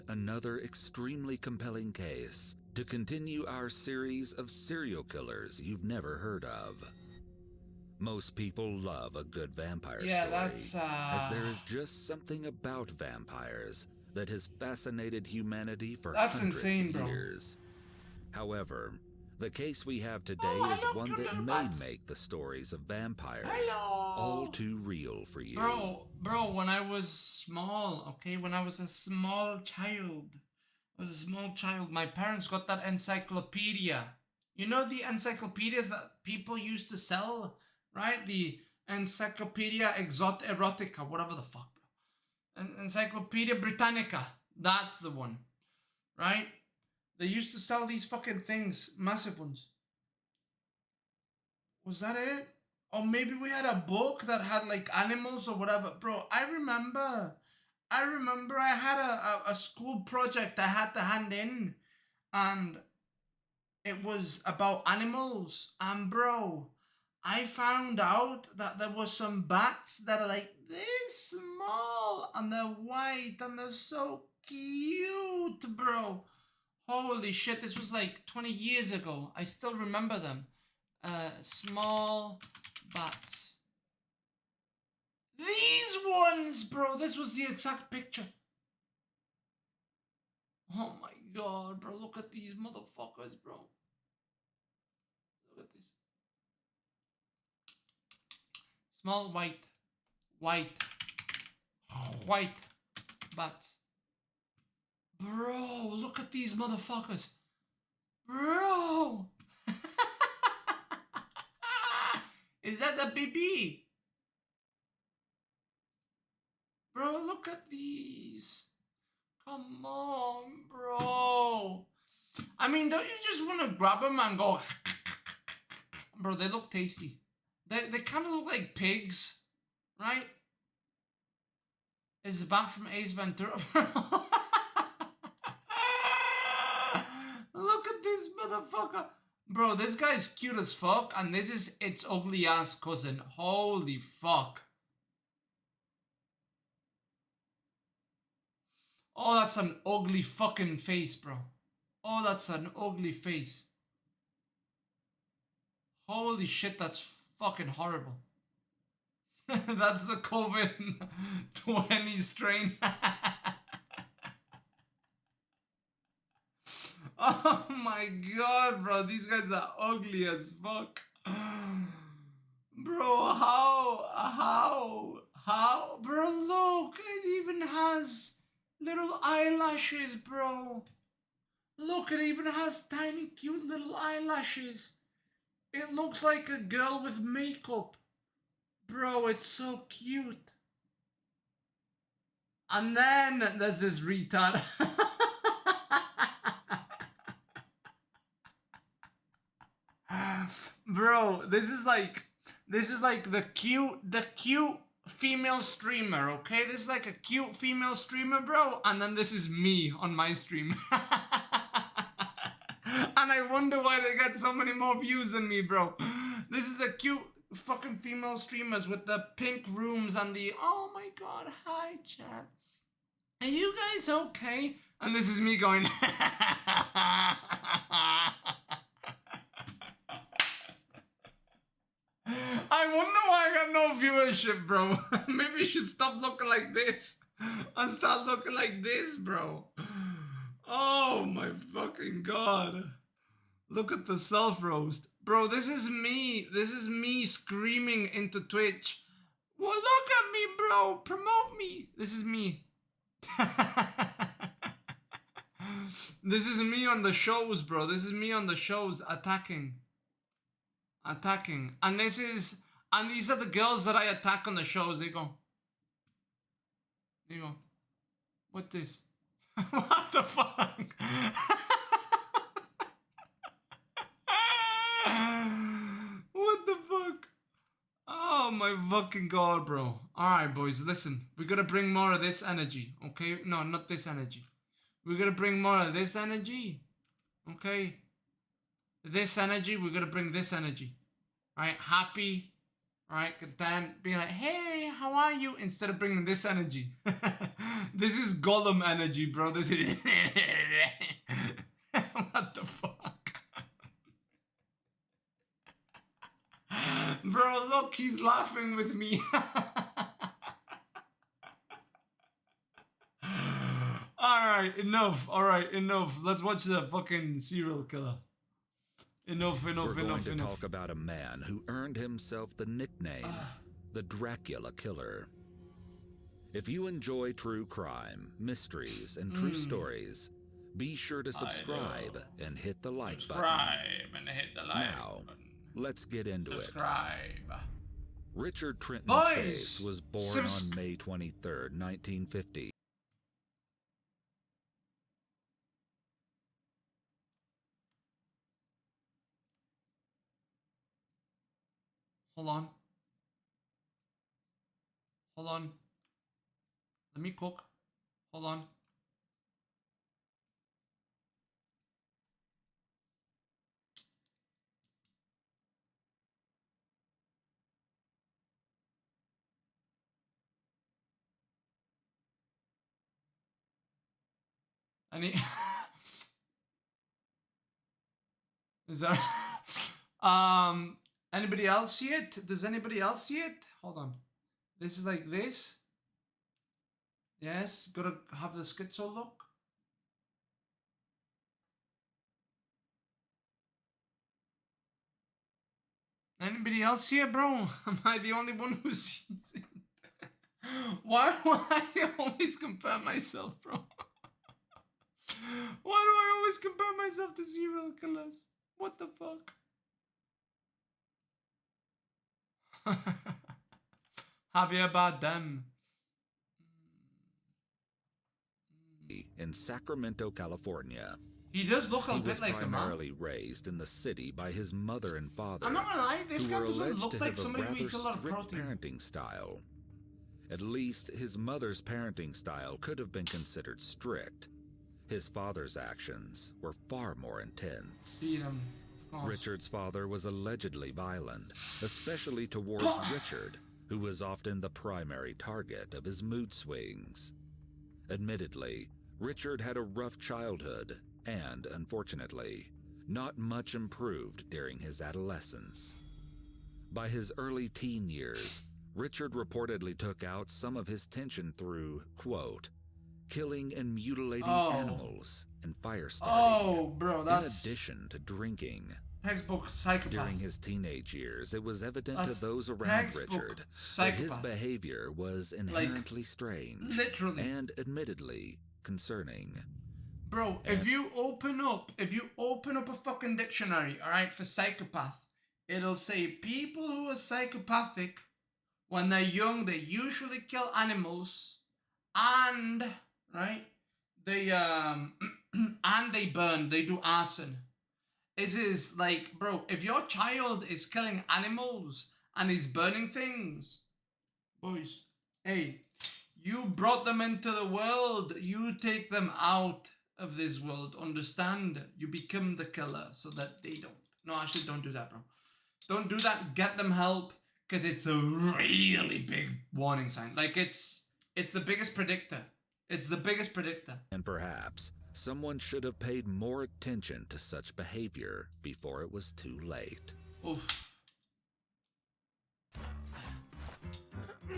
Another extremely compelling case to continue our series of serial killers you've never heard of. Most people love a good vampire Yeah, story, as there is just something about vampires that has fascinated humanity for that's hundreds of insane, bro. years. However, the case we have today Oh, is hello, one cute that little may butts. make the stories of vampires all Hello. too real for you. Bro, when I was small, okay, when I was a small child, my parents got that encyclopedia. You know the encyclopedias that people used to sell, right? The Encyclopedia Erotica, whatever the fuck, bro. Encyclopedia Britannica, that's the one, right? They used to sell these fucking things, massive ones. Was that it? Or maybe we had a book that had like animals or whatever. Bro, I remember I had a school project I had to hand in, and it was about animals. And bro, I found out that there was some bats that are like this small and they're white and they're so cute, bro. Holy shit, this was like 20 years ago. I still remember them. Small bats. These ones, bro. This was the exact picture. Oh my god, bro. Look at these motherfuckers, bro. Look at this. Small white, white bats. Bro, look at these motherfuckers. Bro. Is that the BB? Bro, look at these. Come on, bro. I mean, don't you just want to grab them and go... Bro, they look tasty. They kind of look like pigs, right? Is the bat from Ace Ventura? Look at this motherfucker. Bro, this guy's cute as fuck, and this is its ugly ass cousin. Holy fuck. Oh, that's an ugly fucking face, bro. Oh, that's an ugly face. Holy shit, that's fucking horrible. That's the COVID-20 strain. Oh my god, bro. These guys are ugly as fuck. Bro, how? Bro, look. It even has little eyelashes, bro. Look, it even has tiny, cute little eyelashes. It looks like a girl with makeup. Bro, it's so cute. And then there's this retard. Bro, this is like the cute female streamer, okay? This is like a cute female streamer, bro. And then this is me on my stream. And I wonder why they get so many more views than me, bro. This is the cute fucking female streamers with the pink rooms and the, oh my god, hi chat. Are you guys okay? And this is me going, I wonder why I got no viewership, bro. Maybe you should stop looking like this and start looking like this, bro. Oh my fucking god. Look at the self-roast. Bro, this is me. This is me screaming into Twitch. Well, look at me, bro. Promote me. This is me. This is me on the shows, bro. This is me on the shows attacking. And these are the girls that I attack on the shows. They go. What this? What the fuck? What the fuck? Oh my fucking god, bro. Alright, boys, listen. We gotta bring more of this energy, okay? No, not this energy. We gotta bring more of this energy, okay? This energy, we gotta bring this energy. Alright, happy, Alright, then being like, hey, how are you? Instead of bringing this energy. This is Gollum energy, bro. This is... What the fuck? Bro, look, he's laughing with me. Alright, enough. Alright, enough. Let's watch the fucking serial killer. Enough. We're going to talk about a man who earned himself the nickname, the Dracula Killer. If you enjoy true crime, mysteries, and true stories, be sure to subscribe and hit the like button. Now, let's get into it. Richard Trenton Chase was born on May 23rd, 1950. Hold on. Let me cook. Hold on. I need... Is that... Anybody else see it? Does anybody else see it? Hold on. This is like this. Yes, gotta have the schizo look. Anybody else see it, bro? Am I the only one who sees it? Why do I always compare myself, bro? Why do I always compare myself to serial killers? What the fuck? Happy about them. In Sacramento, California. He does look a bit like him. He was primarily raised in the city by his mother and father. I'm not gonna lie, this guy doesn't look like somebody who eats a lot of strict protein. parenting style. At least his mother's parenting style could have been considered strict. His father's actions were far more intense. Beat him. Richard's father was allegedly violent, especially towards Richard, who was often the primary target of his mood swings. Admittedly, Richard had a rough childhood and, unfortunately, not much improved during his adolescence. By his early teen years, Richard reportedly took out some of his tension through, quote, killing and mutilating animals and fire starting, in addition to drinking. Textbook psychopath. During his teenage years, it was evident to those around Richard that his behavior was inherently strange, and admittedly concerning. Bro, if you open up a fucking dictionary, alright, for psychopath, it'll say people who are psychopathic, when they're young, they usually kill animals, and, right, they, and they burn, they do arson. This is like, bro, if your child is killing animals and is burning things, boys, hey, you brought them into the world. You take them out of this world. Understand? You become the killer so that they don't. No, actually, don't do that, bro. Don't do that. Get them help, because it's a really big warning sign. Like, it's the biggest predictor. It's the biggest predictor. And perhaps someone should have paid more attention to such behavior before it was too late. Oof.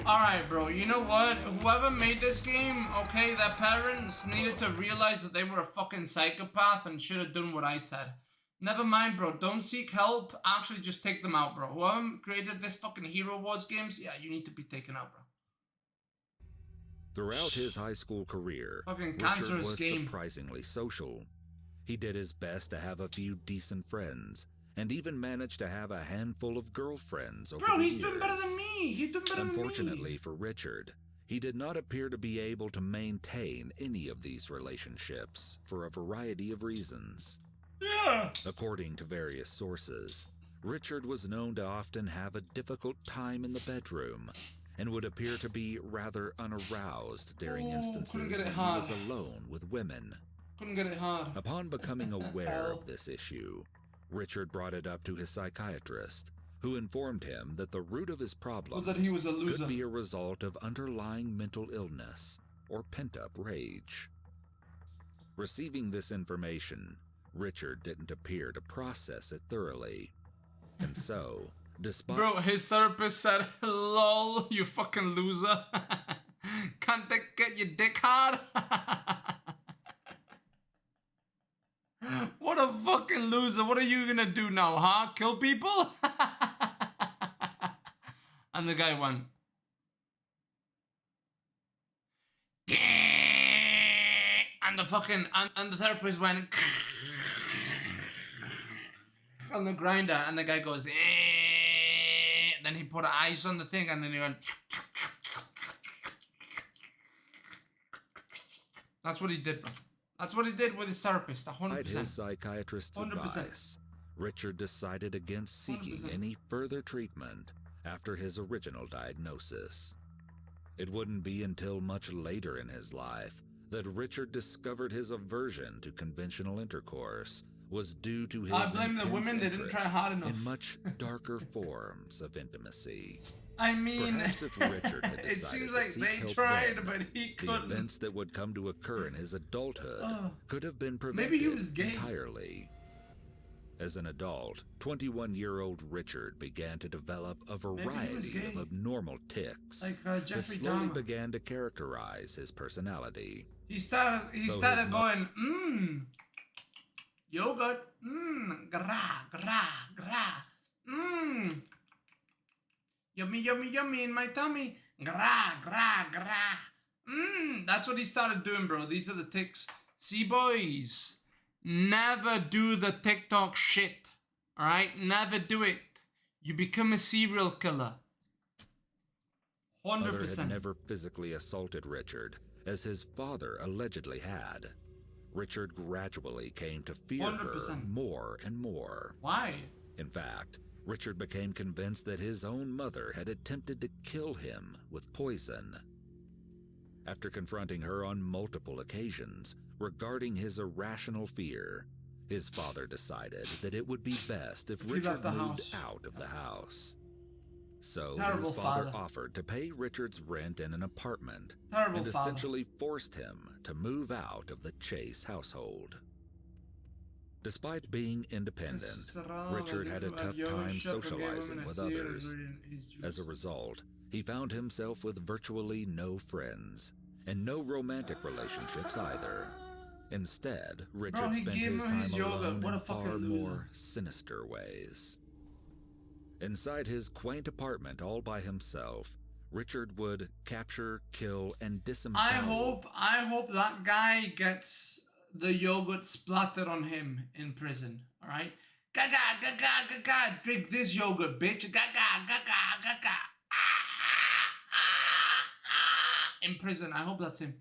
Alright, bro, you know what? Whoever made this game, okay, their parents needed to realize that they were a fucking psychopath and should have done what I said. Never mind, bro. Don't seek help. Actually, just take them out, bro. Whoever created this fucking Hero Wars games, yeah, you need to be taken out, bro. Throughout his high school career, Richard was surprisingly social. He did his best to have a few decent friends, and even managed to have a handful of girlfriends over the years. Bro, he's doing better than me! He's doing better than me! Unfortunately for Richard, he did not appear to be able to maintain any of these relationships for a variety of reasons. Yeah! According to various sources, Richard was known to often have a difficult time in the bedroom, and would appear to be rather unaroused during instances when he was alone with women. Couldn't get it hard. Upon becoming aware of this issue, Richard brought it up to his psychiatrist, who informed him that the root of his problems that he was a loser. could be a result of underlying mental illness or pent-up rage. Receiving this information, Richard didn't appear to process it thoroughly. And so, despite... Bro, his therapist said, lol, you fucking loser. Can't get your dick hard? What a fucking loser. What are you gonna do now, huh? Kill people? And the guy went... And the fucking... And the therapist went... On the grinder, and the guy goes... Then he put ice on the thing, and then he went... That's what he did, bro. That's what he did with his therapist, 100%. Despite his psychiatrist's 100%. advice, Richard decided against seeking 100%. any further treatment after his original diagnosis. It wouldn't be until much later in his life that Richard discovered his aversion to conventional intercourse was due to his I blame the women, they didn't try hard enough. in much darker forms of intimacy. I mean, Perhaps if Richard had it decided seems to like seek they help tried, then, but he the couldn't. events that would come to occur in his adulthood could have been prevented Maybe he was gay. entirely. As an adult, 21-year-old Richard began to develop a variety gay. of abnormal tics Like that Jeffrey slowly Dahmer. began to characterize his personality. He started going, yogurt, gra, gra, gra, yummy, yummy, yummy in my tummy, gra, gra, gra, That's what he started doing, bro. These are the tics. See, boys, never do the TikTok shit, all right? Never do it. You become a serial killer. 100%. Mother had never physically assaulted Richard, as his father allegedly had. Richard gradually came to fear 100%. her more and more. Why? In fact, Richard became convinced that his own mother had attempted to kill him with poison. After confronting her on multiple occasions regarding his irrational fear, his father decided that it would be best if Richard moved out of the house. So his father offered to pay Richard's rent in an apartment and essentially forced him to move out of the Chase household. Despite being independent, Richard had a tough time socializing with others. As a result, he found himself with virtually no friends and no romantic relationships either. Instead, Richard spent his time alone in far more sinister ways. Inside his quaint apartment all by himself, Richard would capture, kill, and disembowel. I hope that guy gets the yogurt splattered on him in prison, all right? Gaga, gaga, gaga, drink this yogurt, bitch. Gaga, gaga, gaga. In prison, I hope that's him.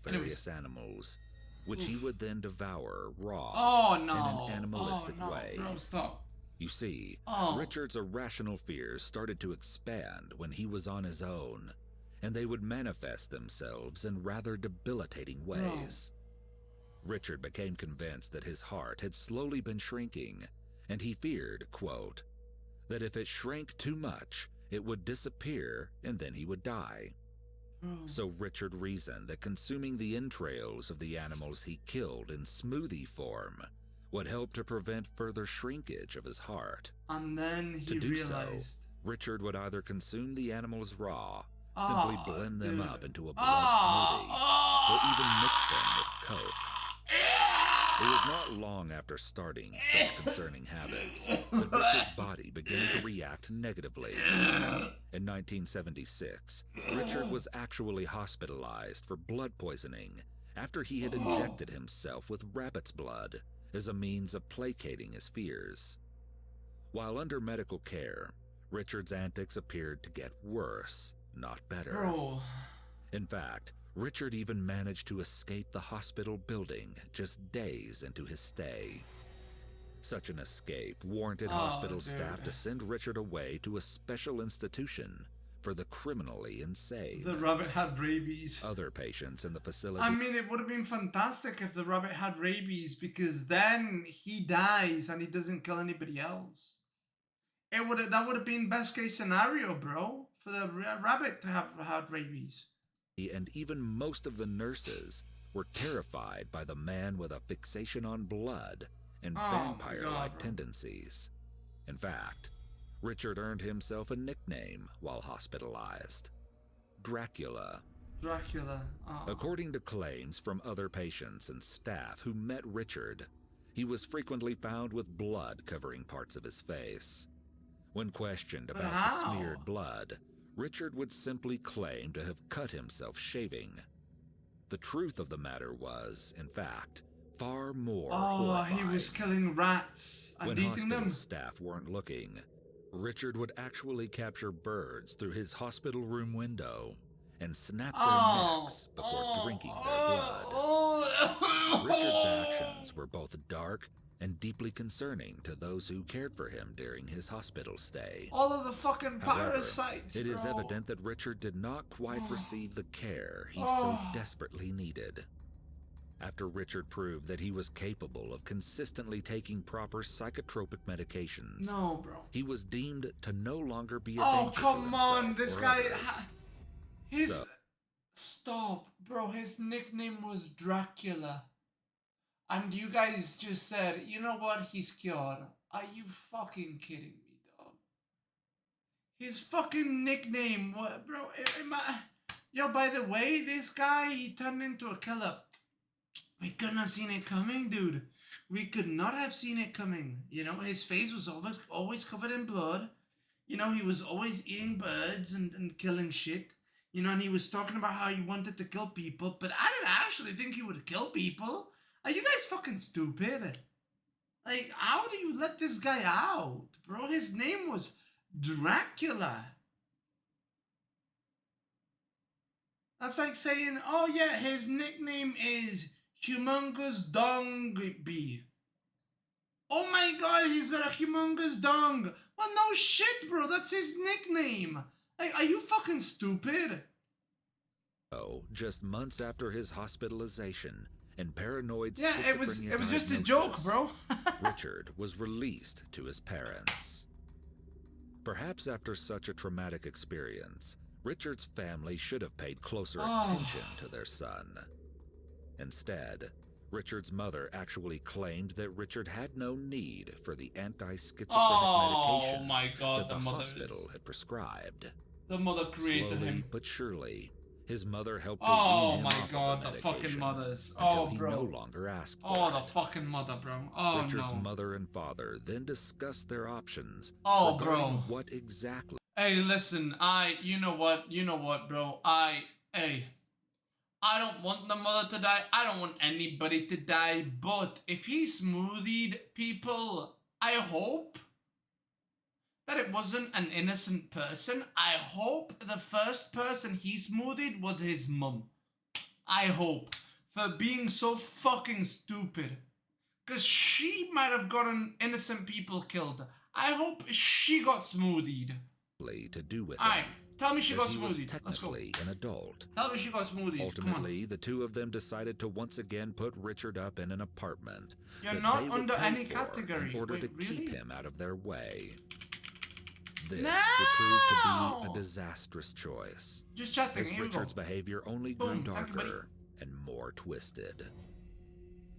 Various animals, which he would then devour raw Oh, no. in an animalistic Oh, no. way. Bro, stop. You see, Oh. Richard's irrational fears started to expand when he was on his own, and they would manifest themselves in rather debilitating ways. Richard became convinced that his heart had slowly been shrinking, and he feared, quote, that if it shrank too much, it would disappear and then he would die. So Richard reasoned that consuming the entrails of the animals he killed in smoothie form would help to prevent further shrinkage of his heart. And then he To do so, realized. Richard would either consume the animals raw, simply blend them dude. up into a blood smoothie, or even mix them with Coke. It was not long after starting such concerning habits that Richard's body began to react negatively. In 1976, Richard was actually hospitalized for blood poisoning after he had injected himself with rabbit's blood as a means of placating his fears. While under medical care, Richard's antics appeared to get worse, not better. Bro. In fact, Richard even managed to escape the hospital building just days into his stay. Such an escape warranted hospital staff to send Richard away to a special institution for the criminally insane. The rabbit had rabies. Other patients in the facility... I mean, it would have been fantastic if the rabbit had rabies, because then he dies and he doesn't kill anybody else. that would have been best case scenario, bro, for the rabbit to have had rabies. And even most of the nurses were terrified by the man with a fixation on blood and vampire-like tendencies. In fact, Richard earned himself a nickname while hospitalized: Dracula. Dracula. Oh. According to claims from other patients and staff who met Richard, he was frequently found with blood covering parts of his face. When questioned about the smeared blood, Richard would simply claim to have cut himself shaving. The truth of the matter was, in fact, far more horrifying. He was killing rats and eating them. When hospital staff weren't looking, Richard would actually capture birds through his hospital room window and snap their necks before drinking their blood. Richard's actions were both dark and deeply concerning to those who cared for him during his hospital stay. All of the fucking parasites, However, it is evident that Richard did not quite receive the care he so desperately needed. After Richard proved that he was capable of consistently taking proper psychotropic medications, he was deemed to no longer be a danger to himself. Oh, come on, this guy... Stop, bro, his nickname was Dracula. And you guys just said, you know what, he's cured. Are you fucking kidding me, dog? His fucking nickname, what, bro? Yo, by the way, this guy, he turned into a killer. We couldn't have seen it coming, dude. We could not have seen it coming. You know, his face was always covered in blood. You know, he was always eating birds and killing shit. You know, and he was talking about how he wanted to kill people, but I didn't actually think he would kill people. Are you guys fucking stupid? Like, how do you let this guy out, bro? His name was Dracula. That's like saying, oh yeah, his nickname is Humongous Dong Bee. Oh my god, he's got a humongous dong. Well, no shit, bro. That's his nickname. Like, are you fucking stupid? Oh, just months after his hospitalization and paranoid it was just a joke, bro. Richard was released to his parents. Perhaps after such a traumatic experience, Richard's family should have paid closer attention to their son. Instead, Richard's mother actually claimed that Richard had no need for the anti-schizophrenic medication that the hospital had prescribed. The mother created Slowly but surely, his mother helped to wean him off of the medication fucking mothers. until he no longer asked for it. The fucking mother, bro. Richard's mother and father then discussed their options regarding what exactly. Hey, listen, you know what, bro? I don't want the mother to die. I don't want anybody to die. But if he smoothied people, I hope that it wasn't an innocent person. I hope the first person he smoothied was his mum. I hope. For being so fucking stupid. Because she might have gotten innocent people killed. I hope she got smoothied. To do with him. Tell me she got he was smoothied. Let's go. technically an adult. Tell me she got smoothied. Ultimately, the two of them decided to once again put Richard up in an apartment. You're that not they would under pay any for category. in order Wait, to really? keep him out of their way. This would prove to be a disastrous choice. Just chatting. As Here Richard's we go. behavior only grew darker and more twisted.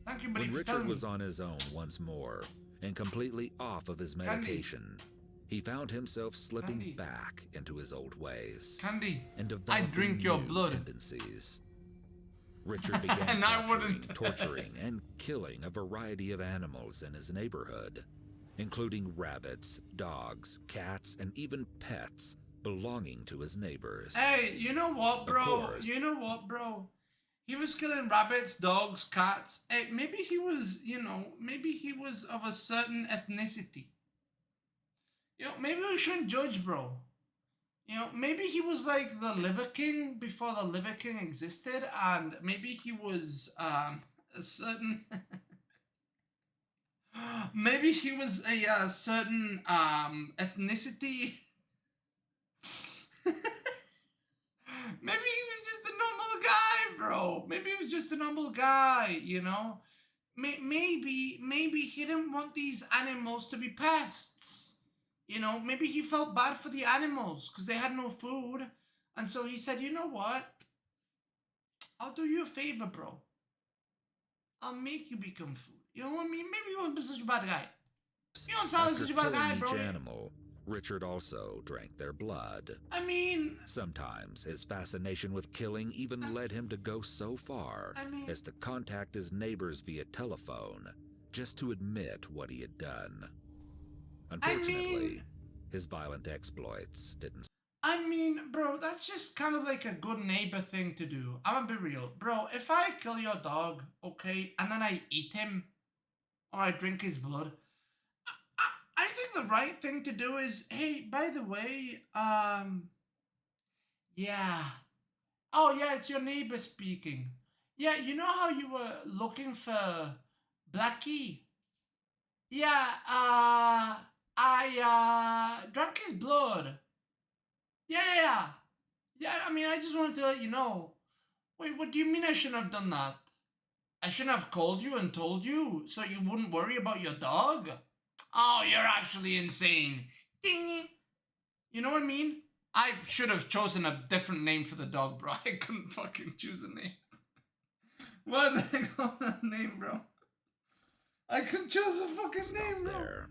Thank you, buddy, When for Richard telling was me. on his own once more and completely off of his medication, he found himself slipping back into his old ways and developing drink your new blood. tendencies. Richard began capturing, torturing, and killing a variety of animals in his neighborhood, including rabbits, dogs, cats, and even pets belonging to his neighbors. Hey, you know what, bro? Of course. You know what, bro? He was killing rabbits, dogs, cats. Hey, maybe he was, maybe he was of a certain ethnicity. Maybe we shouldn't judge, bro. Maybe he was like the Liver King before the Liver King existed, and maybe he was a certain... maybe he was a certain ethnicity. Maybe he was just a normal guy, bro. Maybe he was just a normal guy, Maybe he didn't want these animals to be pests. You know, maybe he felt bad for the animals because they had no food. And so he said, you know what? I'll do you a favor, bro. I'll make you become food. You know what I mean? Maybe you won't be such a bad guy. You don't sound like After such a bad guy, killing bro. each animal, Richard also drank their blood. I mean, Sometimes his fascination with killing even led him to go so far as to contact his neighbors via telephone just to admit what he had done. Unfortunately, his violent exploits didn't. I mean, bro, that's just kind of like a good neighbor thing to do. I'm gonna be real. Bro, if I kill your dog, okay, and then I eat him, or I drink his blood, I think the right thing to do is, hey, by the way, yeah. Oh, yeah, it's your neighbor speaking. Yeah, you know how you were looking for Blackie? Yeah, I drank his blood. Yeah. Yeah, I mean, I just wanted to let you know. Wait, what do you mean I shouldn't have done that? I shouldn't have called you and told you so you wouldn't worry about your dog? Oh, you're actually insane. Ding. You know what I mean? I should have chosen a different name for the dog, bro. I couldn't fucking choose a name. What the heck was that name, bro? I couldn't choose a fucking name, bro. There.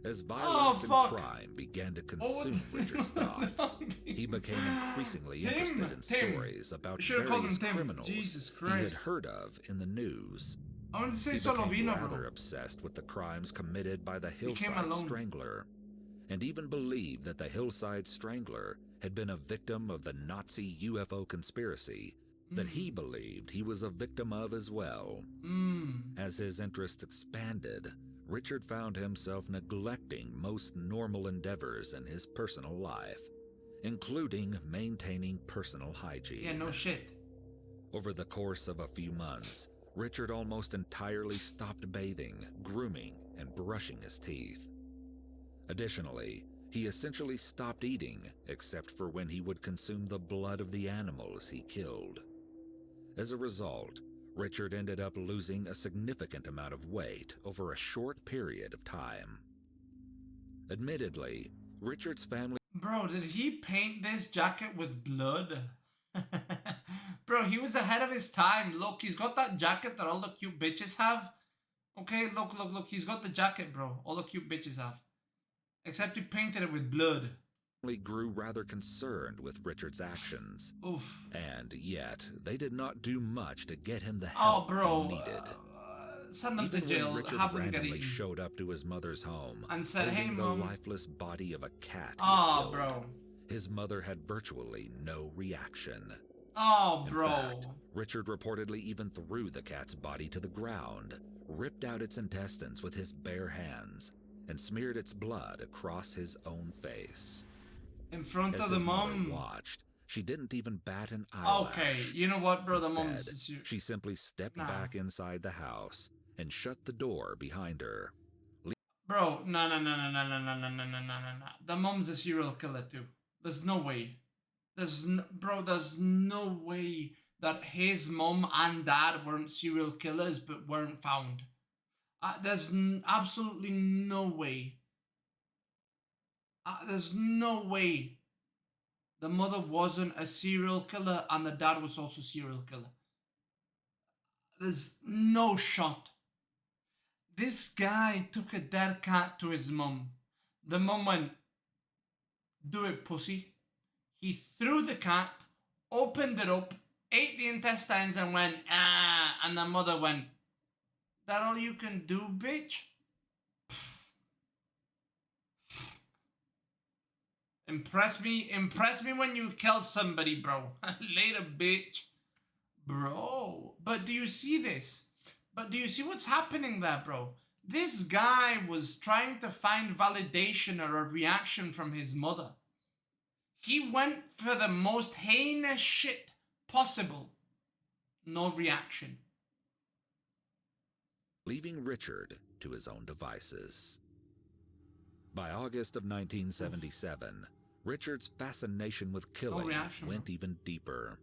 As violence and crime began to consume Richard's thoughts, he became increasingly interested in stories about various criminals he had heard of in the news. I want to say he became rather obsessed with the crimes committed by the Hillside Strangler, and even believed that the Hillside Strangler had been a victim of the Nazi UFO conspiracy that he believed he was a victim of as well. As his interest expanded, Richard found himself neglecting most normal endeavors in his personal life, including maintaining personal hygiene. Yeah, no shit. Over the course of a few months, Richard almost entirely stopped bathing, grooming, and brushing his teeth. Additionally, he essentially stopped eating, except for when he would consume the blood of the animals he killed. As a result, Richard ended up losing a significant amount of weight over a short period of time. Admittedly, Richard's family... Bro, did he paint this jacket with blood? Bro, he was ahead of his time. Look, he's got that jacket that all the cute bitches have. Okay, look. He's got the jacket, bro. All the cute bitches have. Except he painted it with blood. Grew rather concerned with Richard's actions. Oof. And yet, they did not do much to get him the help he needed. Send him to jail. When Richard randomly showed up to his mother's home and said, "Hey, Mom," the lifeless body of a cat he had killed, bro. His mother had virtually no reaction. Oh, bro. In fact, Richard reportedly even threw the cat's body to the ground, ripped out its intestines with his bare hands, and smeared its blood across his own face. In front of the mom. Watched, she didn't even bat an eyelash. Okay, you know what, bro? Instead, the mom's... she simply stepped back inside the house and shut the door behind her. Bro, no. The mom's a serial killer too. There's no way. There's no way that his mom and dad weren't serial killers but weren't found. There's absolutely no way. There's no way the mother wasn't a serial killer and the dad was also a serial killer. There's no shot. This guy took a dead cat to his mum. The mum went, "Do it, pussy." He threw the cat, opened it up, ate the intestines and went, "Ah," and the mother went, "That all you can do, bitch?" Impress me when you kill somebody, bro. Later, bitch. Bro, but do you see this? But do you see what's happening there, bro? This guy was trying to find validation or a reaction from his mother. He went for the most heinous shit possible. No reaction. Leaving Richard to his own devices. By August of 1977, Richard's fascination with killing went even deeper.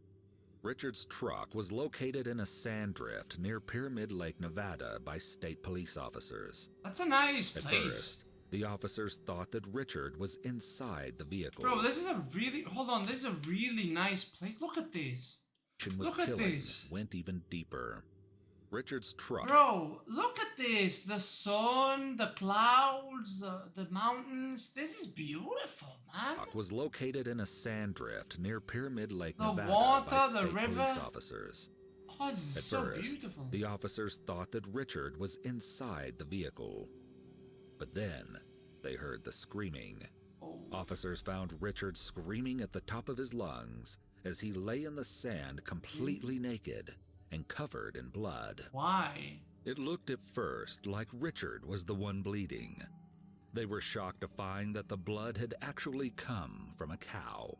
Richard's truck was located in a sand drift near Pyramid Lake, Nevada by state police officers. That's a nice place. At first, The officers thought that Richard was inside the vehicle. Bro, this is a really... Hold on, this is a really nice place. Look at this. Look at this. Went even deeper. Richard's truck... Bro, look at this. The sun, the clouds, the mountains. This is beautiful, man. ...was located in a sand drift near Pyramid Lake, the Nevada water, by the state river. police officers. Oh, this is At so first, beautiful. the officers thought that Richard was inside the vehicle. But then, they heard the screaming. Oh. Officers found Richard screaming at the top of his lungs as he lay in the sand completely naked and covered in blood. Why? It looked at first like Richard was the one bleeding. They were shocked to find that the blood had actually come from a cow.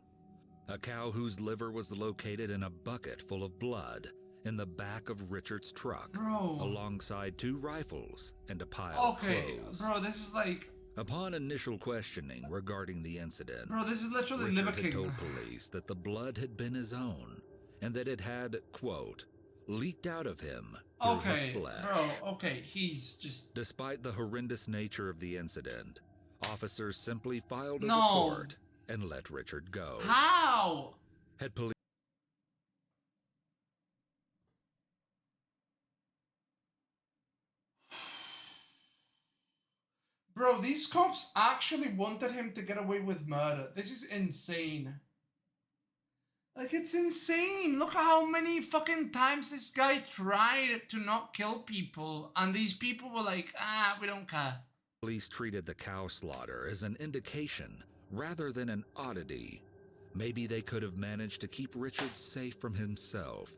A cow whose liver was located in a bucket full of blood in the back of Richard's truck, Bro. alongside 2 rifles and a pile of clothes. Bro, this is like... Upon initial questioning regarding the incident, Bro, this is literally Richard Liver had King. told police that the blood had been his own and that it had, quote, leaked out of him through his flesh. Bro, okay, he's just... Despite the horrendous nature of the incident, officers simply filed a report and let Richard go. How? Had police... Bro, these cops actually wanted him to get away with murder. This is insane. Like, it's insane. Look at how many fucking times this guy tried to not kill people. And these people were like, we don't care. Police treated the cow slaughter as an indication rather than an oddity. Maybe they could have managed to keep Richard safe from himself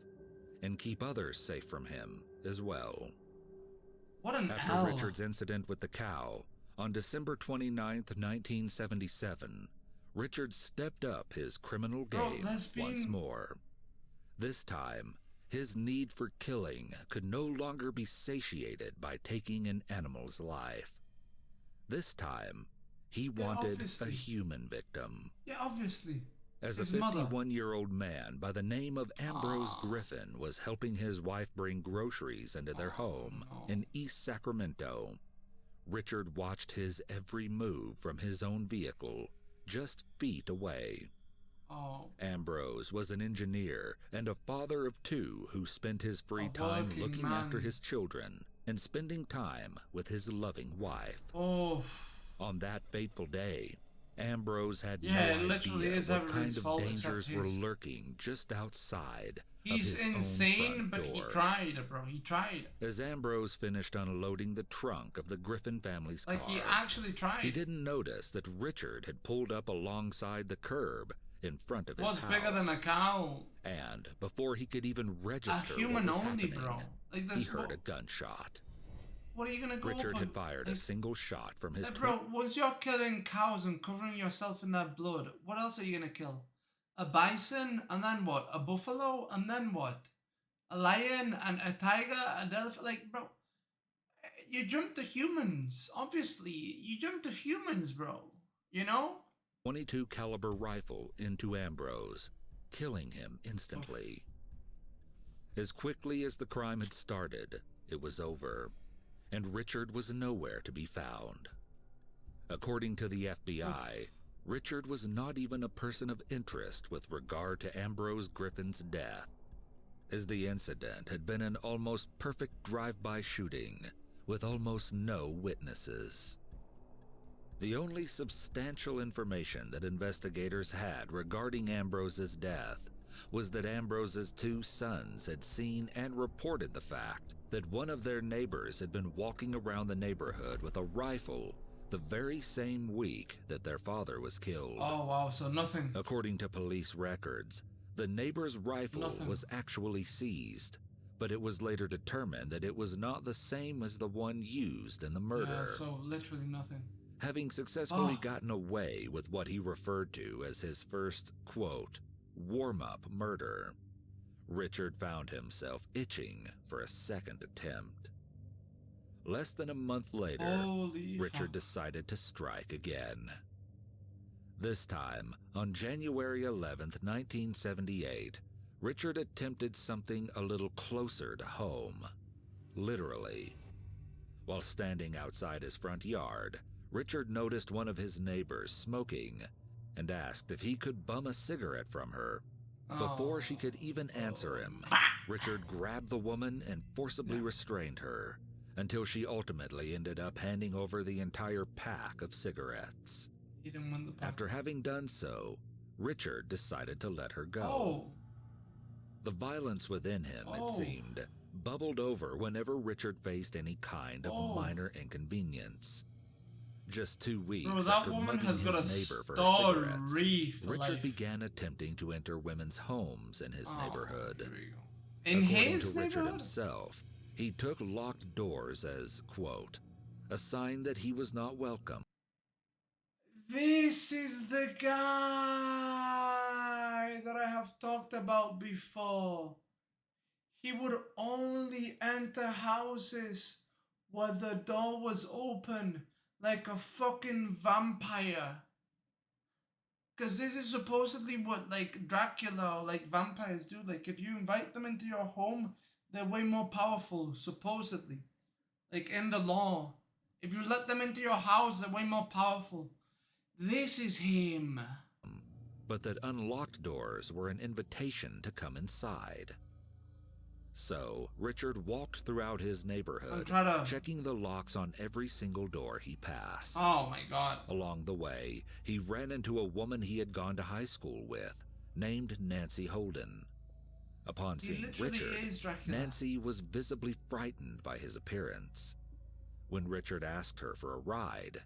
and keep others safe from him as well. What an After hell. Richard's incident with the cow, on December 29th, 1977, Richard stepped up his criminal game once more. This time, his need for killing could no longer be satiated by taking an animal's life. This time, he wanted a human victim. Yeah, obviously. As a 51-year-old man by the name of Ambrose Griffin was helping his wife bring groceries into their home in East Sacramento, Richard watched his every move from his own vehicle just feet away. Ambrose was an engineer and a father of 2 who spent his free time looking after his children and spending time with his loving wife. On that fateful day, Ambrose had no idea what kind of dangers were lurking just outside of his own front door. He tried, bro. He tried. As Ambrose finished unloading the trunk of the Griffin family's car, he actually tried. He didn't notice that Richard had pulled up alongside the curb in front of his house. What's bigger than a cow? And before he could even register what was happening, bro. Like, he heard a gunshot. What are you gonna go Richard up had fired a single shot from his... bro, once you're killing cows and covering yourself in their blood, what else are you gonna kill? A bison, and then what? A buffalo, and then what? A lion, and a tiger, and elephant. Like, bro, you jump to humans. Obviously, you jump to humans, bro. You know? .22 caliber rifle into Ambrose, killing him instantly. As quickly as the crime had started, it was over, and Richard was nowhere to be found. According to the FBI, Richard was not even a person of interest with regard to Ambrose Griffin's death, as the incident had been an almost perfect drive-by shooting with almost no witnesses. The only substantial information that investigators had regarding Ambrose's death was that Ambrose's 2 sons had seen and reported the fact that one of their neighbors had been walking around the neighborhood with a rifle the very same week that their father was killed. Oh, wow, so nothing. According to police records, the neighbor's rifle was actually seized, but it was later determined that it was not the same as the one used in the murder. Yeah, so literally nothing. Having successfully gotten away with what he referred to as his first, quote, warm-up murder, Richard found himself itching for a second attempt. Less than a month later, Richard decided to strike again. This time, on January 11th, 1978, Richard attempted something a little closer to home. Literally. While standing outside his front yard, Richard noticed one of his neighbors smoking and asked if he could bum a cigarette from her. Before she could even answer him, Richard grabbed the woman and forcibly restrained her until she ultimately ended up handing over the entire pack of cigarettes. He didn't win the pack. After having done so, Richard decided to let her go. Oh. The violence within him, it seemed, bubbled over whenever Richard faced any kind of minor inconvenience. Just 2 weeks after mugging his neighbor for her cigarettes, Richard began attempting to enter women's homes in his neighborhood. According to Richard himself, he took locked doors as, quote, a sign that he was not welcome. This is the guy that I have talked about before. He would only enter houses where the door was open, like a fucking vampire. Because this is supposedly what, like, Dracula or, like, vampires do. Like, if you invite them into your home, they're way more powerful, supposedly. Like, in the law. If you let them into your house, they're way more powerful. This is him. But that unlocked doors were an invitation to come inside. So, Richard walked throughout his neighborhood, checking the locks on every single door he passed. Oh my God. Along the way, he ran into a woman he had gone to high school with, named Nancy Holden. Upon seeing Richard, Nancy was visibly frightened by his appearance. When Richard asked her for a ride,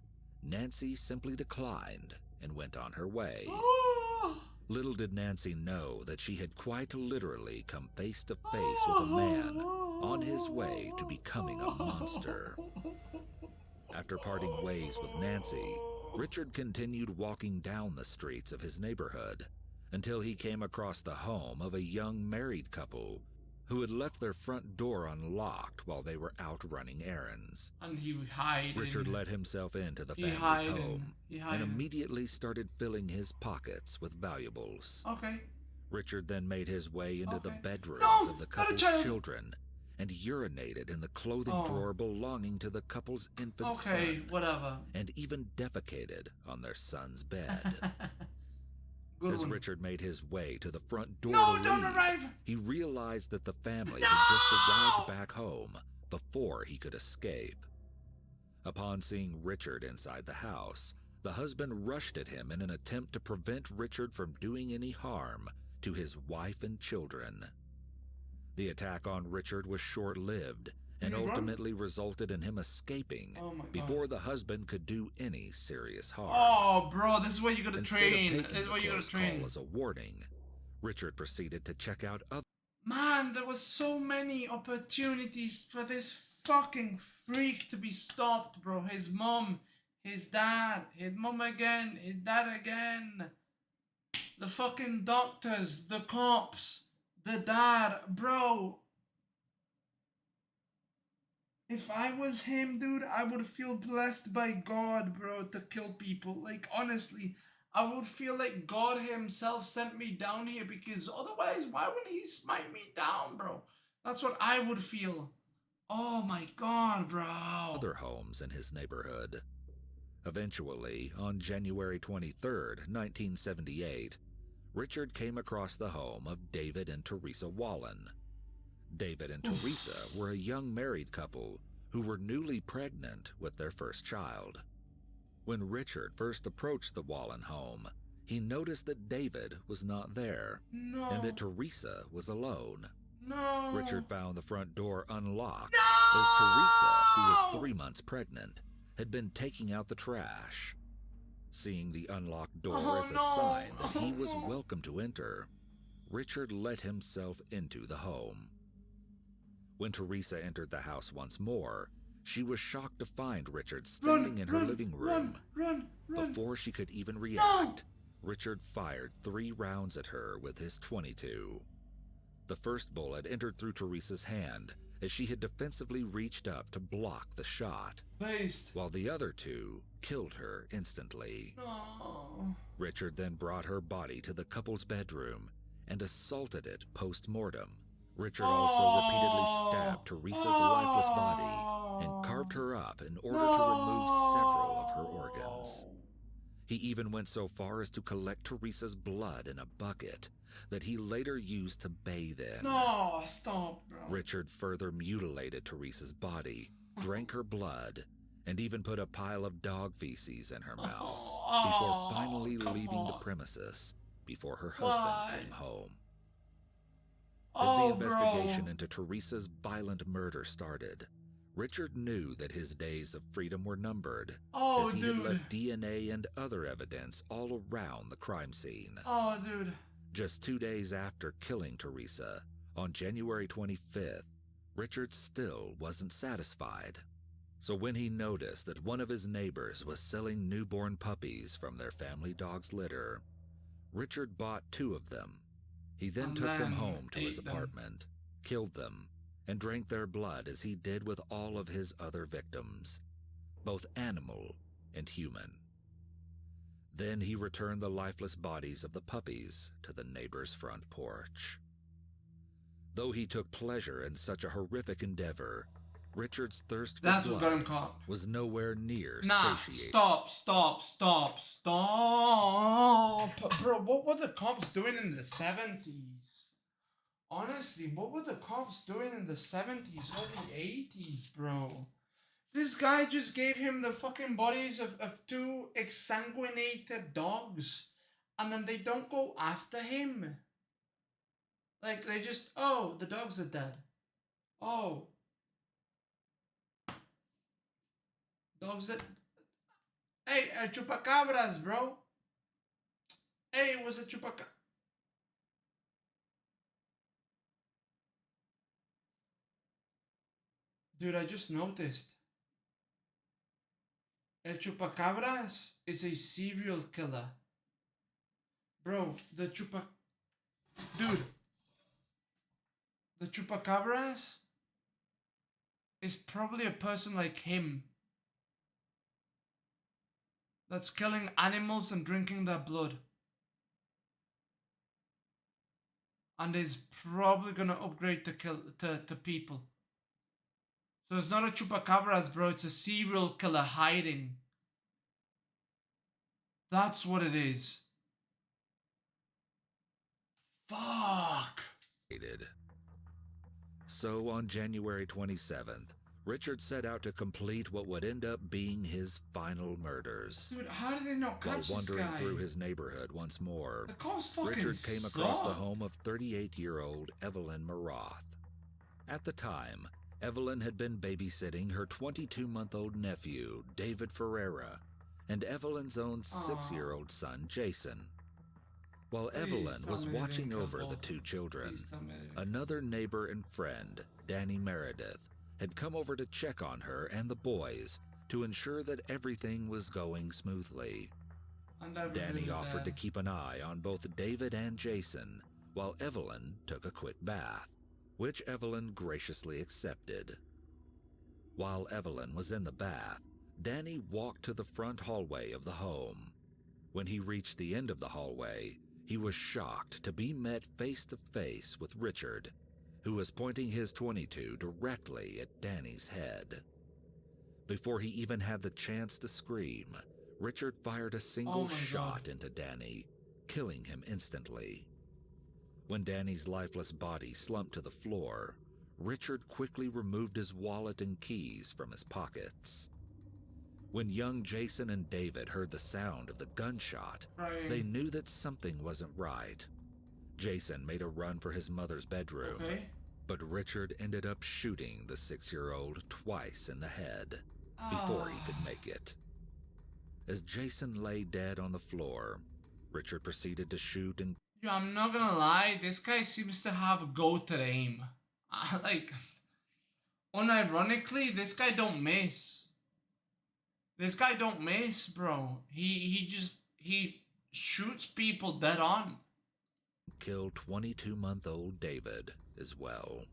Nancy simply declined and went on her way. Little did Nancy know that she had quite literally come face to face with a man on his way to becoming a monster. After parting ways with Nancy, Richard continued walking down the streets of his neighborhood until he came across the home of a young married couple who had left their front door unlocked while they were out running errands. And he would hide. Richard let himself into the family's home and immediately started filling his pockets with valuables. Okay. Richard then made his way into the bedrooms of the couple's children and urinated in the clothing drawer belonging to the couple's infant son. Okay, whatever. And even defecated on their son's bed. As Richard made his way to the front door to leave, he realized that the family had just arrived back home before he could escape. Upon seeing Richard inside the house, the husband rushed at him in an attempt to prevent Richard from doing any harm to his wife and children. The attack on Richard was short-lived and ultimately resulted in him escaping before the husband could do any serious harm. Oh, bro, this is what you gotta train. Instead of taking the close call as a warning, Richard proceeded to check out other... Man, there was so many opportunities for this fucking freak to be stopped, bro. His mom, his dad, his mom again, his dad again. The fucking doctors, the cops, the dad, bro. If I was him, dude, I would feel blessed by God, bro, to kill people. Like, honestly, I would feel like God himself sent me down here, because otherwise, why would he smite me down, bro? That's what I would feel. Oh my God, bro. Other homes in his neighborhood. Eventually, on January 23rd, 1978, Richard came across the home of David and Teresa Wallen. David and Teresa were a young married couple who were newly pregnant with their first child. When Richard first approached the Wallen home, he noticed that David was not there and that Teresa was alone. Richard found the front door unlocked as Teresa, who was 3 months pregnant, had been taking out the trash. Seeing the unlocked door as a sign that he was welcome to enter, Richard let himself into the home. When Teresa entered the house once more, she was shocked to find Richard standing in her living room. Before she could even react, Richard fired 3 rounds at her with his .22. The first bullet entered through Teresa's hand as she had defensively reached up to block the shot, while the other 2 killed her instantly. Richard then brought her body to the couple's bedroom and assaulted it post-mortem. Richard also repeatedly stabbed Teresa's lifeless body and carved her up in order to remove several of her organs. He even went so far as to collect Teresa's blood in a bucket that he later used to bathe in. No, stop, bro. Richard further mutilated Teresa's body, drank her blood, and even put a pile of dog feces in her mouth before finally leaving the premises before her husband came home. As the investigation into Teresa's violent murder started, Richard knew that his days of freedom were numbered, as he had left DNA and other evidence all around the crime scene. Oh, dude. Just 2 days after killing Teresa, on January 25th, Richard still wasn't satisfied. So when he noticed that one of his neighbors was selling newborn puppies from their family dog's litter, Richard bought 2 of them. He then took them home to his apartment, killed them, and drank their blood as he did with all of his other victims, both animal and human. Then he returned the lifeless bodies of the puppies to the neighbor's front porch. Though he took pleasure in such a horrific endeavor, Richard's thirst for blood was nowhere near satiated. Stop. Bro, what were the cops doing in the 70s? Honestly, what were the cops doing in the 70s or the 80s, bro? This guy just gave him the fucking bodies of 2 exsanguinated dogs, and then they don't go after him. Like, they just, oh, the dogs are dead. Oh. Dogs that... Hey, chupacabras, bro. Hey, it was a chupacabra. Dude, I just noticed. El chupacabras is a serial killer. Bro, the chupacabras is probably a person like him that's killing animals and drinking their blood. And is probably gonna upgrade to people. So it's not a chupacabras, bro. It's a serial killer hiding. That's what it is. Fuck. So on January 27th, Richard set out to complete what would end up being his final murders. Dude, how did they not catch While this wandering guy? through his neighborhood once more, The cops fucking Richard came across the suck. home of 38-year-old Evelyn Maroth. At the time, Evelyn had been babysitting her 22-month-old nephew, David Ferreira, and Evelyn's own 6-year-old son, Jason. While Evelyn was watching over the 2 children, another neighbor and friend, Danny Meredith, had come over to check on her and the boys to ensure that everything was going smoothly. Danny offered to keep an eye on both David and Jason while Evelyn took a quick bath, which Evelyn graciously accepted. While Evelyn was in the bath, Danny walked to the front hallway of the home. When he reached the end of the hallway, he was shocked to be met face to face with Richard, who was pointing his .22 directly at Danny's head. Before he even had the chance to scream, Richard fired a single shot into Danny, killing him instantly. When Danny's lifeless body slumped to the floor, Richard quickly removed his wallet and keys from his pockets. When young Jason and David heard the sound of the gunshot, they knew that something wasn't right. Jason made a run for his mother's bedroom, but Richard ended up shooting the 6-year-old twice in the head before he could make it. As Jason lay dead on the floor, Richard proceeded to shoot and... Yo, I'm not gonna lie, this guy seems to have goated aim. Like, unironically, this guy don't miss. This guy don't miss, bro. He shoots people dead on. Killed 22-month-old David as well.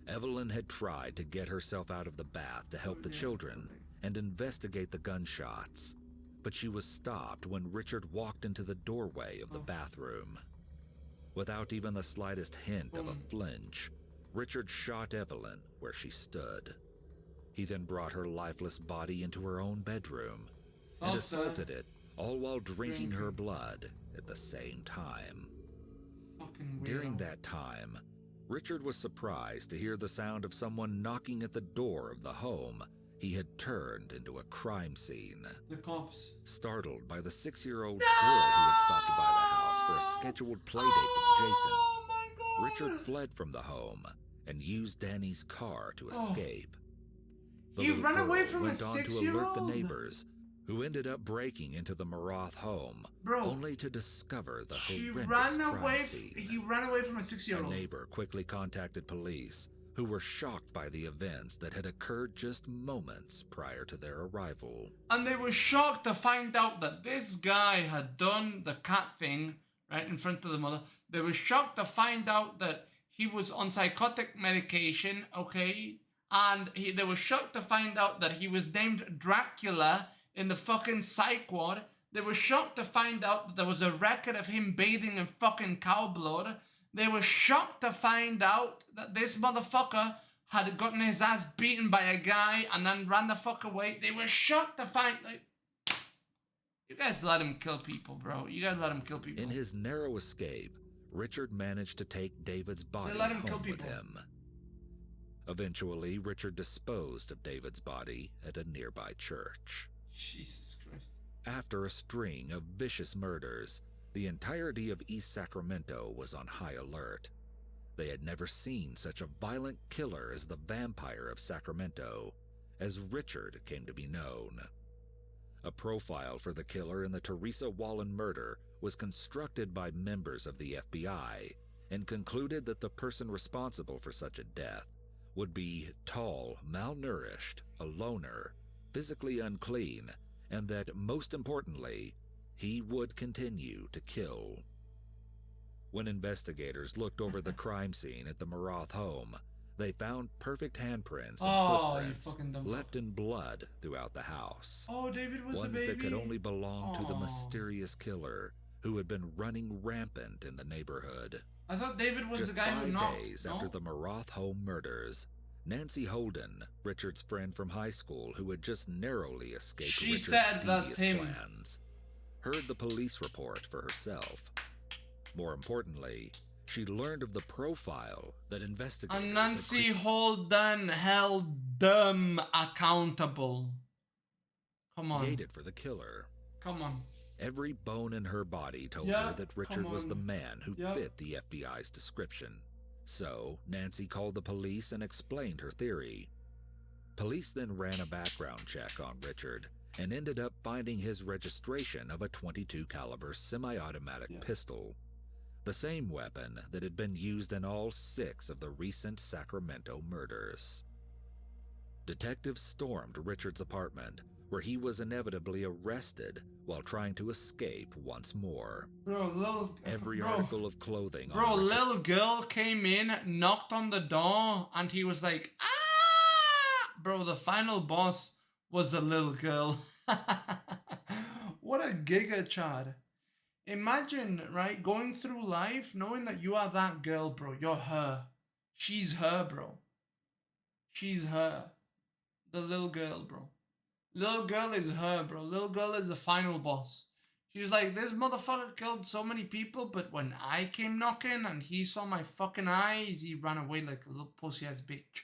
Evelyn had tried to get herself out of the bath to help the children and investigate the gunshots, but she was stopped when Richard walked into the doorway of the bathroom. Without even the slightest hint of a flinch, Richard shot Evelyn where she stood. He then brought her lifeless body into her own bedroom and Okay. assaulted it, all while drinking her blood at the same time. Fucking weirdo. During that time, Richard was surprised to hear the sound of someone knocking at the door of the home he had turned into a crime scene. The cops. Startled by the 6-year-old girl who had stopped by the house for a scheduled playdate with Jason, Oh my God. Richard fled from the home and used Danny's car to escape. The He little ran away girl from a went on to alert the 6-year-old? neighbors, who ended up breaking into the Maroth home, Bro, only to discover the He horrendous ran crime away. scene. He ran away from a A 6-year-old. neighbor quickly contacted police, who were shocked by the events that had occurred just moments prior to their arrival. And they were shocked to find out that this guy had done the cat thing right in front of the mother. They were shocked to find out that he was on psychotic medication, okay? And they were shocked to find out that he was named Dracula in the fucking psych ward. They were shocked to find out that there was a record of him bathing in fucking cow blood. They were shocked to find out that this motherfucker had gotten his ass beaten by a guy and then ran the fuck away. They were shocked to find... You guys let him kill people, bro. You guys let him kill people. In his narrow escape, Richard managed to take David's body let him kill home with people. him. Eventually, Richard disposed of David's body at a nearby church. Jesus Christ. After a string of vicious murders, the entirety of East Sacramento was on high alert. They had never seen such a violent killer as the Vampire of Sacramento, as Richard came to be known. A profile for the killer in the Teresa Wallen murder was constructed by members of the FBI and concluded that the person responsible for such a death would be tall, malnourished, a loner, physically unclean, and that, most importantly, he would continue to kill. When investigators looked over the crime scene at the Maroth home, they found perfect handprints and footprints left in blood throughout the house. Oh, David was Ones the baby. that could only belong to the Aw. mysterious killer who had been running rampant in the neighborhood. I thought David was Just the guy who 5 knocked. days No? after the Maroth home murders, Nancy Holden, Richard's friend from high school who had just narrowly escaped She Richard's said that's devious him. plans, heard the police report for herself. More importantly, she learned of the profile that investigators And had Nancy Holden held them accountable. Come on. created for the killer. Come on. Every bone in her body told Yeah, her that Richard come was the on. man who Yeah. fit the FBI's description. So, Nancy called the police and explained her theory. Police then ran a background check on Richard and ended up finding his registration of a .22 caliber semi-automatic pistol, the same weapon that had been used in all 6 of the recent Sacramento murders. Detectives stormed Richard's apartment, where he was inevitably arrested while trying to escape once more. Bro, Every article of clothing Bro, on Richard little girl came in, knocked on the door, and he was like, ah! Bro, the final boss was the little girl. What a giga chad. Imagine, right, going through life knowing that you are that girl, bro. You're her. She's her, bro. She's her. The little girl, bro. Little girl is her, bro. Little girl is the final boss. She's like, this motherfucker killed so many people, but when I came knocking and he saw my fucking eyes, he ran away like a little pussy-ass bitch.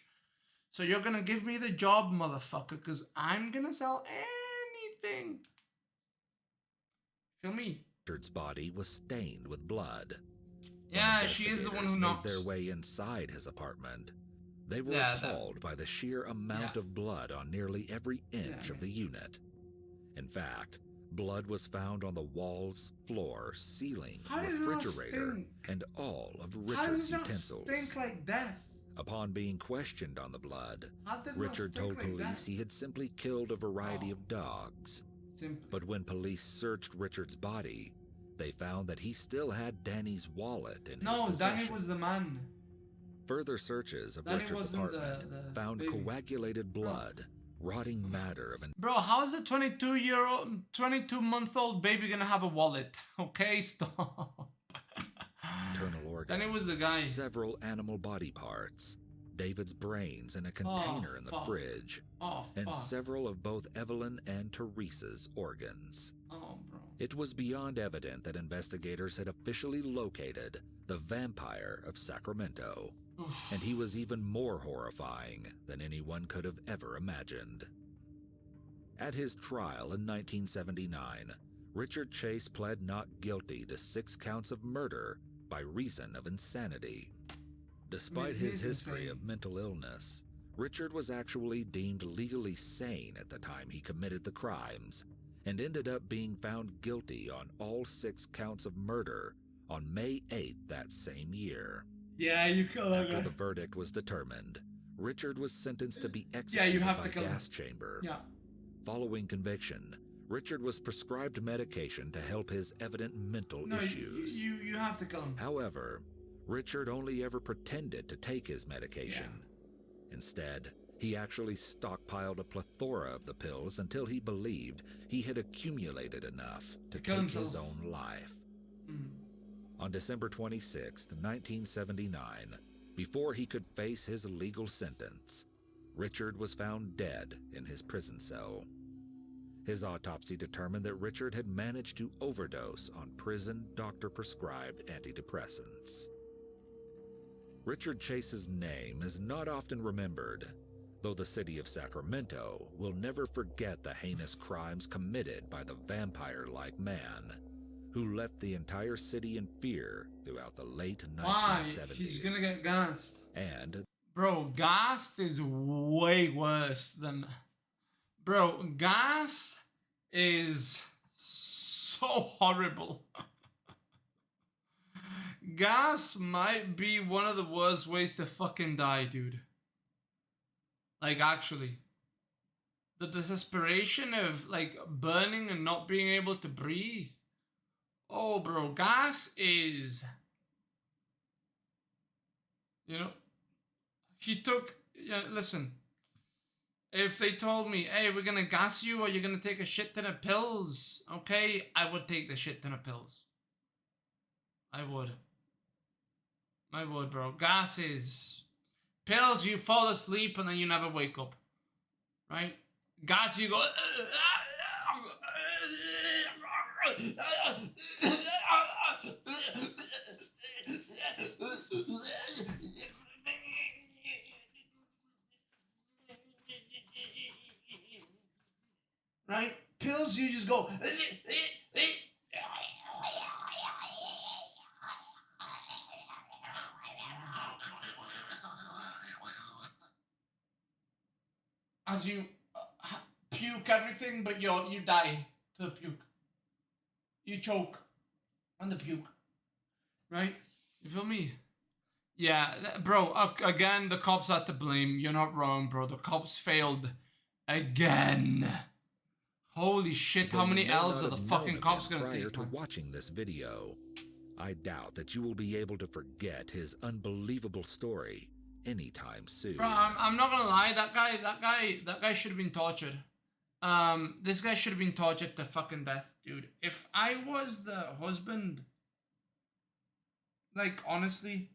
So you're gonna give me the job, motherfucker, because I'm gonna sell anything. Feel me? Richard's body was stained with blood. Yeah, When she is the one investigators who made knocks. their way inside his apartment, they were Yeah, appalled by the sheer amount of blood on nearly every inch of the unit. In fact, blood was found on the walls, floor, ceiling, How did it not refrigerator, stink? and all of How Richard's did it not utensils. stink like death? Upon being questioned on the blood, How did it not Richard stink told like police that? he had simply killed a variety of dogs. Simply. But when police searched Richard's body, they found that he still had Danny's wallet in his No, possession. Danny was the man. Further searches of Danny Richard's wasn't apartment the found baby. coagulated blood, rotting matter of an Bro, how is a 22-month-old baby gonna have a wallet? Okay, stop. internal organ, Danny was the guy. several animal body parts, David's brains in a container in the fridge, and several of both Evelyn and Teresa's organs. Oh, bro. It was beyond evident that investigators had officially located the vampire of Sacramento, and he was even more horrifying than anyone could have ever imagined. At his trial in 1979, Richard Chase pled not guilty to 6 counts of murder by reason of insanity. Despite his history of mental illness, Richard was actually deemed legally sane at the time he committed the crimes, and ended up being found guilty on all 6 counts of murder on May 8th that same year. Yeah, you kill him. After the verdict was determined, Richard was sentenced to be executed by gas chamber. Yeah. Following conviction, Richard was prescribed medication to help his evident mental issues. You have to kill him. However, Richard only ever pretended to take his medication. Yeah. Instead, he actually stockpiled a plethora of the pills until he believed he had accumulated enough to take his own life. On December 26, 1979, before he could face his legal sentence, Richard was found dead in his prison cell. His autopsy determined that Richard had managed to overdose on prison doctor-prescribed antidepressants. Richard Chase's name is not often remembered, though the city of Sacramento will never forget the heinous crimes committed by the vampire-like man who left the entire city in fear throughout the late 1970s. He's gonna get gassed. And bro, gassed is way worse than... Bro, gas is so horrible. Gas might be one of the worst ways to fucking die, dude. Like, actually. The desperation of, like, burning and not being able to breathe. Oh, bro, gas is... You know? He took... Yeah, listen. If they told me, hey, we're gonna gas you or you're gonna take a shit ton of pills, okay, I would take the shit ton of pills. I would. I would, bro. Gas is... Pills, you fall asleep and then you never wake up. Right? Gas, you go... Right? Pills, you just go... As you puke everything, but you die to the puke. You choke on the puke. Right? You feel me? Yeah, bro, again, the cops are to blame. You're not wrong, bro. The cops failed again. Holy shit, how many L's are the fucking cops gonna take? Prior to watching this video, I doubt that you will be able to forget his unbelievable story anytime soon. Bro, I'm not gonna lie, that guy should have been tortured. This guy should have been tortured to fucking death, dude. If I was the husband, like, honestly,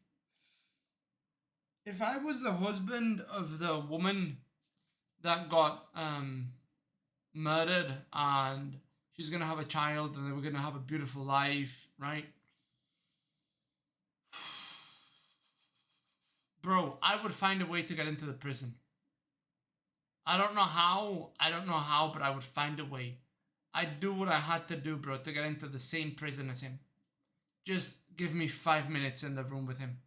if I was the husband of the woman that got, murdered and she's gonna have a child and they were gonna have a beautiful life, right? Bro, I would find a way to get into the prison. I don't know how, but I would find a way. I'd do what I had to do, bro, to get into the same prison as him. Just give me 5 minutes in the room with him.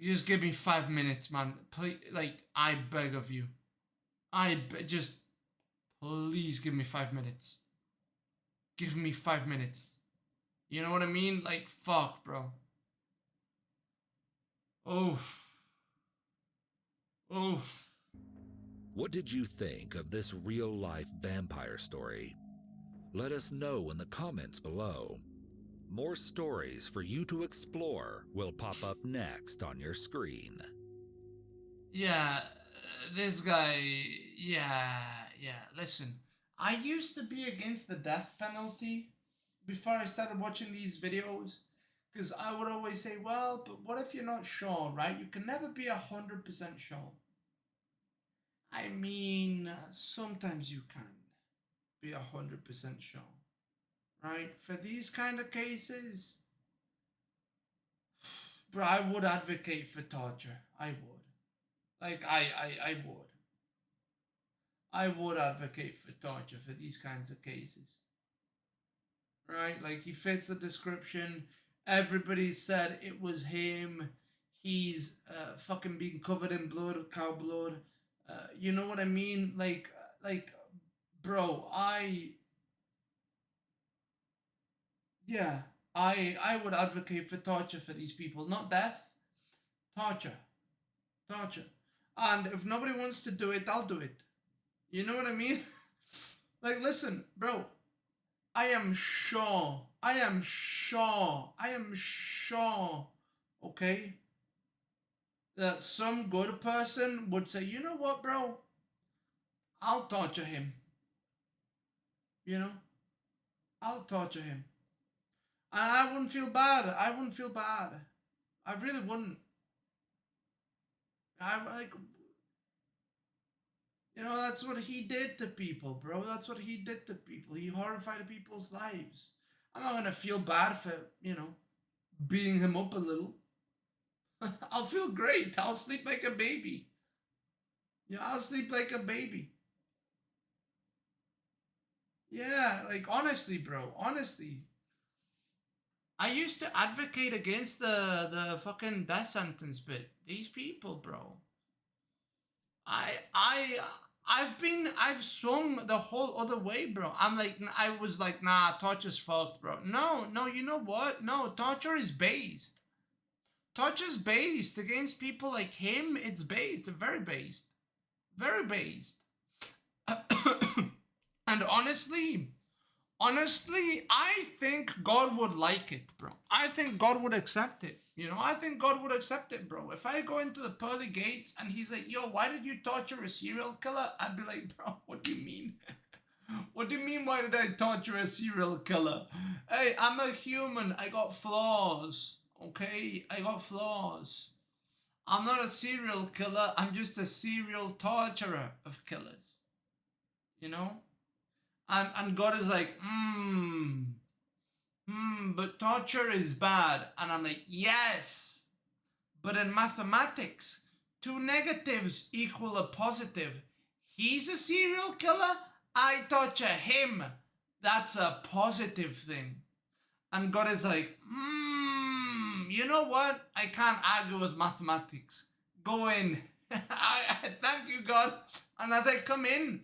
Just give me 5 minutes, man. Please, like, I beg of you. Just, please give me 5 minutes. Give me 5 minutes. You know what I mean? Like, fuck, bro. Oof. Oof. What did you think of this real-life vampire story? Let us know in the comments below. More stories for you to explore will pop up next on your screen. Yeah, this guy, yeah, listen. I used to be against the death penalty before I started watching these videos. Because I would always say, well, but what if you're not sure, right? You can never be 100% sure. I mean, sometimes you can be 100% sure, right? For these kind of cases, bro, I would advocate for torture. I would. Like, I would. I would advocate for torture for these kinds of cases. Right? Like, he fits the description. Everybody said it was him. He's fucking being covered in blood, cow blood. You know what I mean? Like, bro, yeah, I would advocate for torture for these people, not death, torture, torture. And if nobody wants to do it, I'll do it. You know what I mean? Like, listen, bro, I am sure, okay, that some good person would say, you know what, bro, I'll torture him. You know, I'll torture him. And I wouldn't feel bad. I wouldn't feel bad. I really wouldn't. I like, you know, that's what he did to people, bro. That's what he did to people. He horrified people's lives. I'm not gonna feel bad for, you know, beating him up a little. I'll feel great. I'll sleep like a baby. Yeah, I'll sleep like a baby. Yeah, like honestly, bro. Honestly. I used to advocate against the fucking death sentence, but these people, bro. I I I've swung the whole other way, bro. I was like, nah, torture's fucked, bro. No, no, you know what? No, torture is based. Torture's based against people like him. It's based, very based, very based. And honestly, I think God would like it, bro. I think God would accept it. You know, I think God would accept it, bro. If I go into the pearly gates and he's like, yo, why did you torture a serial killer? I'd be like, bro, what do you mean? What do you mean, why did I torture a serial killer? Hey, I'm a human. I got flaws. Okay? I got flaws. I'm not a serial killer. I'm just a serial torturer of killers. You know? And God is like, but torture is bad. And I'm like, yes. But in mathematics, two negatives equal a positive. He's a serial killer. I torture him. That's a positive thing. And God is like, you know what? I can't argue with mathematics. Go in. Thank you, God. And as I come in,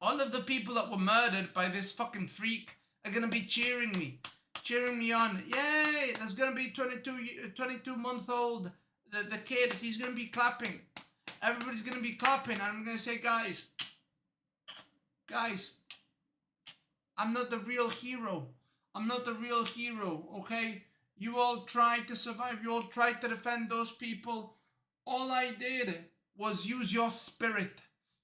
all of the people that were murdered by this fucking freak are going to be cheering me on. Yay, there's going to be 22-month-old, the kid, he's going to be clapping. Everybody's going to be clapping, and I'm going to say, guys, I'm not the real hero. I'm not the real hero, okay? You all tried to survive. You all tried to defend those people. All I did was use your spirit.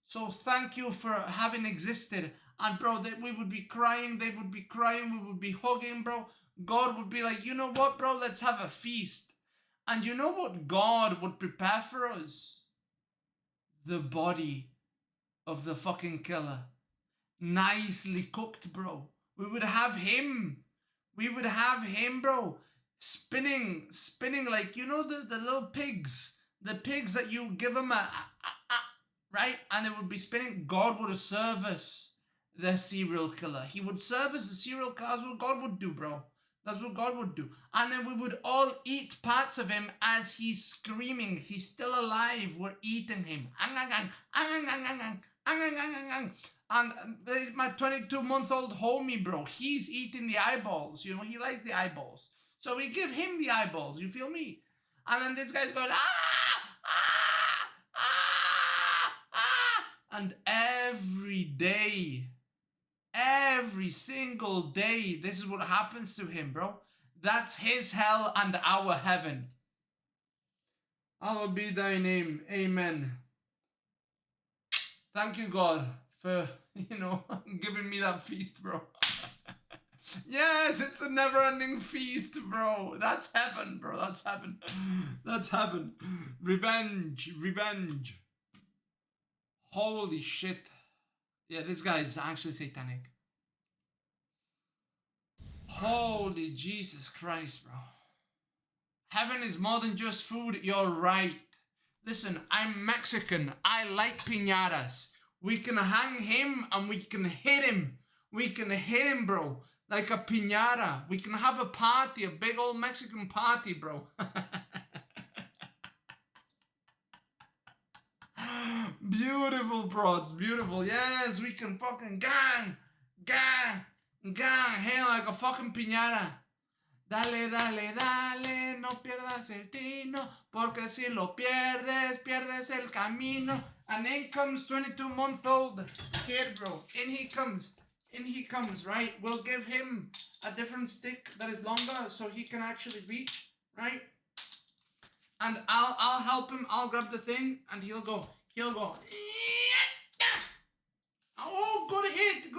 So thank you for having existed. And bro, we would be crying, they would be crying, we would be hugging, bro. God would be like, you know what, bro, let's have a feast. And you know what God would prepare for us? The body of the fucking killer. Nicely cooked, bro. We would have him. Bro. Spinning like, you know, the little pigs. The pigs that you give them right? And it would be spinning. God would service the serial killer. He would service the serial killer. That's what God would do, bro. That's what God would do. And then we would all eat parts of him as he's screaming. He's still alive. We're eating him. And there's my 22-month-old homie, bro. He's eating the eyeballs. You know, he likes the eyeballs. So we give him the eyeballs. You feel me? And then this guy's going, and every day, every single day, this is what happens to him, bro. That's his hell and our heaven. Hallowed be thy name. Amen. Thank you, God, for, you know, giving me that feast, bro. Yes, it's a never-ending feast, bro. That's heaven, bro. That's heaven. That's heaven. Revenge. Revenge. Holy shit. Yeah, this guy is actually satanic. Holy Jesus Christ, bro. Heaven is more than just food. You're right. Listen, I'm Mexican. I like piñatas. We can hang him and we can hit him. We can hit him, bro. Like a piñata. We can have a party, a big old Mexican party, bro. Beautiful, bro. It's beautiful. Yes, we can fucking gang, hit like a fucking piñata. Dale, dale, dale, no pierdas el tino, porque si lo pierdes, pierdes el camino. And in comes 22-month-old kid, bro. In he comes, right? We'll give him a different stick that is longer so he can actually reach, right? And I'll help him. I'll grab the thing, and he'll go. Oh, good hit.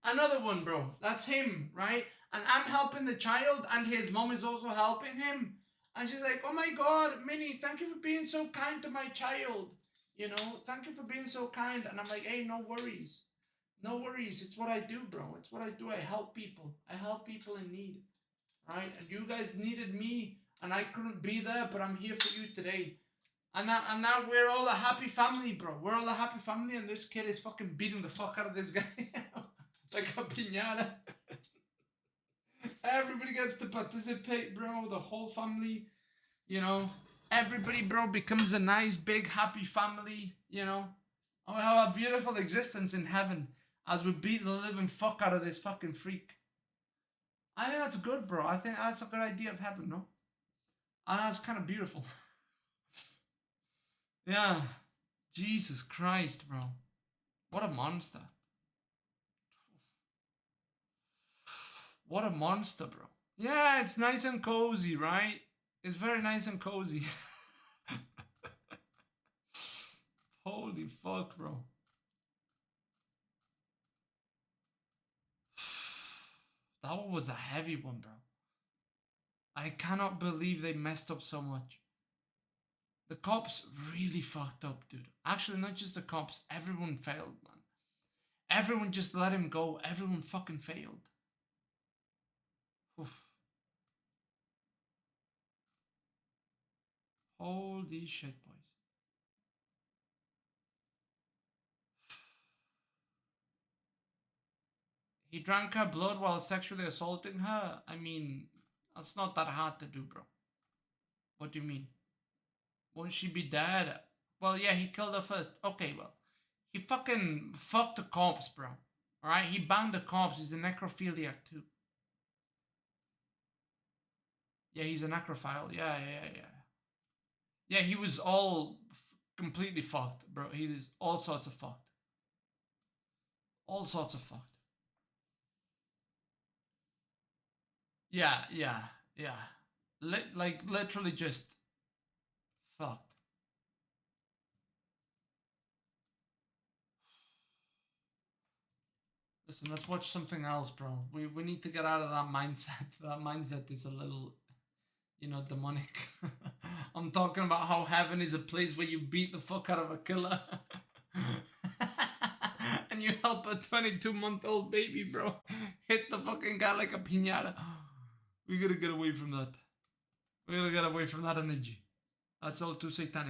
Another one, bro. That's him, right? And I'm helping the child, and his mom is also helping him. And she's like, oh my God, Minnie, thank you for being so kind to my child. You know, thank you for being so kind. And I'm like, hey, no worries. No worries. It's what I do, bro. It's what I do. I help people. I help people in need, right? And you guys needed me, and I couldn't be there, but I'm here for you today. And now we're all a happy family, bro. We're all a happy family, and this kid is fucking beating the fuck out of this guy. Like a piñata. Everybody gets to participate, bro. The whole family, you know. Everybody, bro, becomes a nice, big, happy family, you know. And we have a beautiful existence in heaven as we beat the living fuck out of this fucking freak. I think that's good, bro. I think that's a good idea of heaven, no? That's kind of beautiful. Yeah. Jesus Christ, bro. What a monster. What a monster, bro. Yeah, it's nice and cozy, right? It's very nice and cozy. Holy fuck, bro. That one was a heavy one, bro. I cannot believe they messed up so much. The cops really fucked up, dude. Actually, not just the cops. Everyone failed, man. Everyone just let him go. Everyone fucking failed. Oof. Holy shit, boys. He drank her blood while sexually assaulting her? I mean, that's not that hard to do, bro. What do you mean? Won't she be dead? Well, yeah, he killed her first. Okay, well. He fucking fucked the cops, bro. Alright? He banged the cops. He's a necrophiliac, too. Yeah, he's a necrophile. Yeah. Yeah, he was all completely fucked, bro. He was all sorts of fucked. All sorts of fucked. Yeah. Like, literally just fucked. Listen, let's watch something else, bro. We need to get out of that mindset. That mindset is a little, you know, demonic. I'm talking about how heaven is a place where you beat the fuck out of a killer. And you help a 22-month-old baby, bro. Hit the fucking guy like a piñata. We gotta get away from that. We gotta get away from that energy. That's all too satanic.